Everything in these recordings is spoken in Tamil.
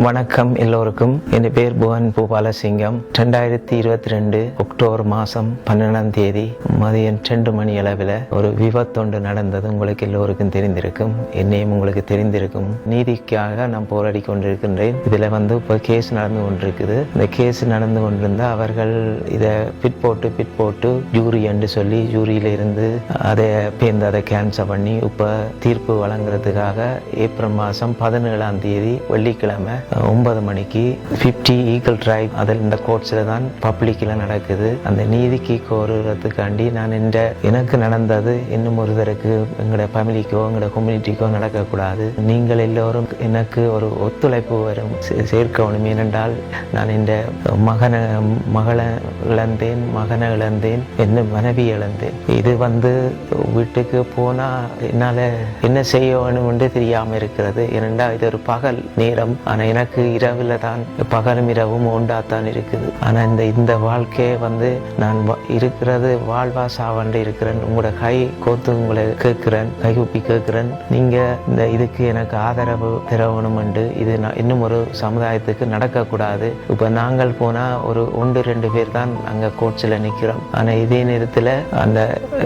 வணக்கம் எல்லோருக்கும். என் பேர் புவன் பூபாலசிங்கம். 2022 அக்டோபர் மாதம் 12ஆம் தேதி மதியம் 2 மணி அளவில் ஒரு விபத்தொன்று நடந்தது. உங்களுக்கு எல்லோருக்கும் தெரிந்திருக்கும், என்னையும் உங்களுக்கு தெரிந்திருக்கும். நீதிக்காக நான் போராடி கொண்டிருக்கின்றேன். இதில் இப்போ கேஸ் நடந்து கொண்டிருக்குது. இந்த கேஸ் நடந்து கொண்டிருந்தா அவர்கள் இதை பிற்போட்டு ஜூரி என்று சொல்லி ஜூரியில இருந்து அதை கேன்சல் பண்ணி இப்போ தீர்ப்பு வழங்குறதுக்காக ஏப்ரல் மாதம் 17ஆம் தேதி வெள்ளிக்கிழமை 9 மணிக்கு 50 ஈகிள் டிரைவ் அதில் இந்த கோர்ட்ஸில் தான் பப்ளிக்கில் நடக்குது. அந்த நீதிக்கு கோருறதுக்காண்டி நான் எனக்கு நடந்தது இன்னும் ஒருத்தருக்கு எங்களோட ஃபேமிலிக்கோ எங்களோட கம்யூனிட்டிக்கோ நடக்கக்கூடாது. நீங்கள் எல்லோரும் எனக்கு ஒரு ஒத்துழைப்பு வரும் சேர்க்கணும். ஏனென்றால் நான் இந்த மகளை இழந்தேன், என்ன மனைவி இழந்தேன். இது வீட்டுக்கு போனால் என்னால் என்ன செய்யணும் என்று தெரியாமல் இருக்கிறது. ஏனென்றால் இது ஒரு பகல் நேரம். ஆனால் எனக்கு இரவில் தான் பகலும் இரவும் ஒன்றாத்தான் இருக்குது. ஆனால் இந்த வாழ்க்கையை நான் இருக்கிறது வாழ்வா சாவண்டு இருக்கிறேன். உங்களோட கை கோத்து உங்களை கேட்கிறேன், கைகுப்பி கேட்கிறேன். நீங்கள் இந்த இதுக்கு எனக்கு ஆதரவு தரணும் என்று. இது இன்னும் ஒரு சமுதாயத்துக்கு நடக்கக்கூடாது. இப்போ நாங்கள் போனால் ஒரு 1-2 பேர் தான் அங்கே கோர்ட்ஸில் நிற்கிறோம். ஆனால் இதே நேரத்தில் அந்த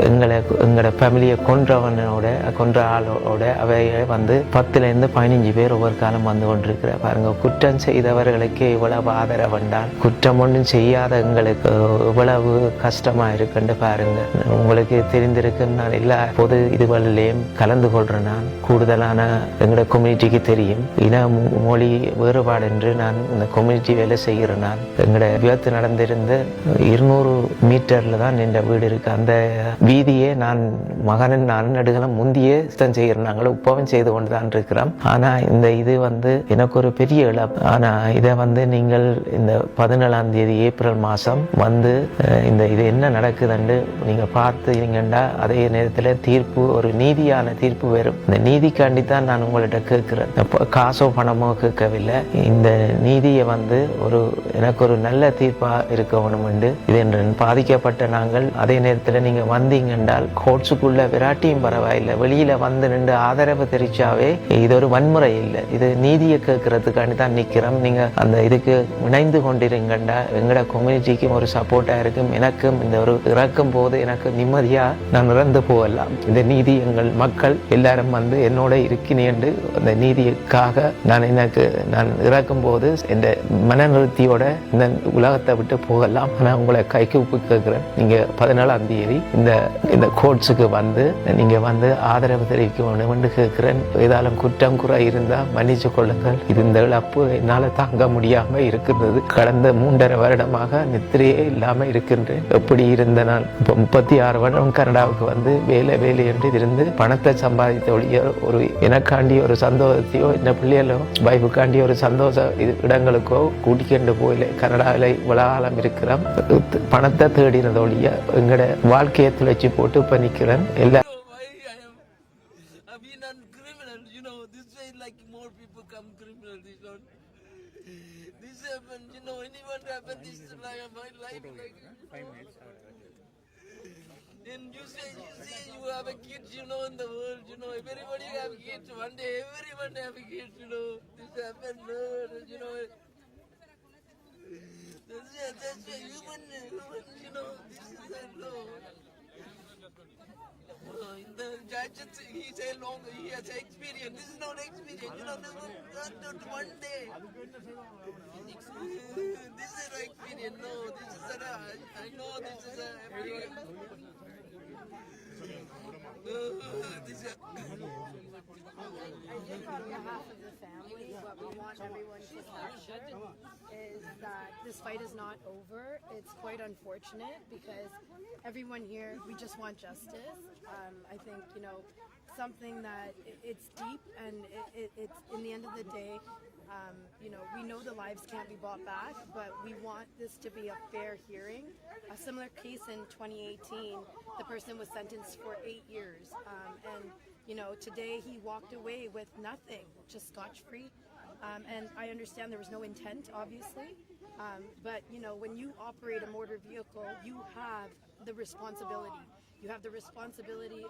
எங்களோட ஃபேமிலியை கொன்ற ஆளோட அவைய 10லேருந்து 15 பேர் ஒவ்வொரு காலம் வந்து கொண்டிருக்கிற பாருங்க. குற்றம் செய்தவர்களுக்கு இவ்வளவு ஆதரவு என்றால் குற்றம் ஒன்றும் செய்யாத எங்களுக்கு இவ்வளவு கஷ்டமா இருக்குன்னு பாருங்க. உங்களுக்கு தெரிந்திருக்கும், நான் எல்லா பொது இதுகளிலேயும் கலந்து கொள்றேன். நான் கூடுதலான எங்களோட கம்யூனிட்டிக்கு தெரியும் இன மொழி வேறுபாடு என்று நான் இந்த கம்யூனிட்டி வேலை செய்கிறேன். நான் எங்களோட விபத்து நடந்திருந்து 200 மீட்டர்ல தான் என் வீடு இருக்கு. அந்த வீதியே நான் மகனின் நடுகளும் முந்தியே சுத்தம் செய்கிறேன். நாங்கள் உப்பவும் செய்து கொண்டு தான் இருக்கிறோம். ஆனா இந்த இது எனக்கு ஒரு பெரிய இழப்பு. ஆனா இதை நீங்கள் இந்த 17ஆம் தேதி ஏப்ரல் மாதம் இது என்ன நடக்குதுன்னு நீங்க பார்த்தீங்கன்னா அதே நேரத்தில் தீர்ப்பு ஒரு நீதியான தீர்ப்பு வரும். இந்த நீதிக்காண்டி தான் நான் உங்கள்கிட்ட கேட்கிறேன். காசோ பணமோ கேட்கவில்லை. இந்த நீதியை எனக்கு ஒரு நல்ல தீர்ப்பா இருக்கணும் என்று. இது என்று பாதிக்கப்பட்ட நாங்கள் அதே நேரத்தில் நீங்க வந்தீங்கன்றால் கோர்ட்ஸுக்குள்ள விராட்டியும் பரவாயில்லை, வெளியில நின்று ஆதரவு தெரிவிச்சாவே இது ஒரு வன்முறை இல்லை. இது நீதியை கேட்கறதுக்காண்டி தான் நிக்கிறோம். நீங்க அந்த இதுக்கு இணைந்து கொண்டிருங்கண்டா எங்கட கம்யூனிட்டிக்கும் ஒரு சப்போர்ட்டா இருக்கும். எனக்கும் இந்த ஒரு இறக்கும் போது எனக்கு நிம்மதியா நான் இறந்து போகலாம். இந்த நீதி எங்கள் மக்கள் எல்லாரும் என்னோட இருக்கிறேன். அந்த நீதிக்காக நான் இறக்கும் போது இந்த மனநிறுத்தியோட இந்த உலகத்தை விட்டு போகலாம். நான் உங்களை கைக்கு உப்பு கேட்கிறேன். நீங்க 17ஆம் தேதி இந்த கோர்ட்ஸுக்கு நீங்க ஆதரவு தெரிவிக்கணும் என்று கேட்கிறேன். ஏதாலும் குற்றம் குறை இருந்தா மன்னிச்சு கொள்ளுங்கள். இது இந்த இழப்பு என்னால தாங்க முடியாம இருக்கின்றது. கடந்த 3.5 வருடமாக நித்திரையே இல்லாம இருக்கின்றேன். எப்படி இருந்த நான் இப்போ 36 வருடம் கனடாவுக்கு வேலை என்று இருந்து பணத்தை சம்பாதித்த ஒழிய ஒரு எனக்காண்டி ஒரு சந்தோஷத்தையோ இந்த பிள்ளைகளோ வைஃபுக்காண்டி ஒரு சந்தோஷ இடங்களுக்கோ கூட்டிக்கொண்டு போயில. கனடாவில் உலகாலம் இருக்கிறோம். பணத்தை தேடினது ஒழிய எங்களோட வாழ்க்கையை துளைச்சி போட்டு இப்ப நிக்கிறேன். எல்லா This happened, anyone happened this is like my life, like 5 minutes. Then you say you have a kid, in the world, everybody have kids. One day everyone have a kid, This happened, That's a human, this is a law. In the judges, he has experience. This is not experience, not one day. This is no experience, no. This is I know this is I think on behalf of the family, what we want everyone to know is that this fight is not over. It's quite unfortunate because everyone here, we just want justice. I think, something that it's deep and it's in the end of the day, we know the lives can't be bought back, but we want this to be a fair hearing. A similar case in 2018, the person was sentenced for 8 years. And today he walked away with nothing, just scotch-free. And I understand there was no intent, obviously. But, when you operate a motor vehicle, you have the responsibility. You have the responsibility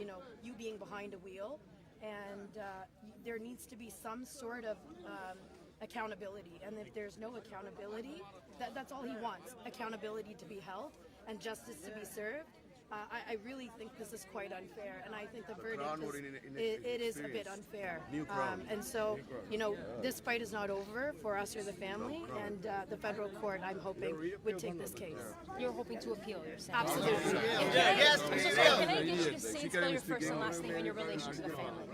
of, you being behind a wheel. And there needs to be some sort of accountability. And if there's no accountability, that's all he wants, accountability to be held and justice to be served. I really think this is quite unfair, and I think the verdict is a bit unfair. And so, you know, this fight is not over for us or the family, and the federal court, I'm hoping, would take this case. You're hoping to appeal, you're saying? Absolutely. Can I get you to say spell your first and last name and your relation to the family?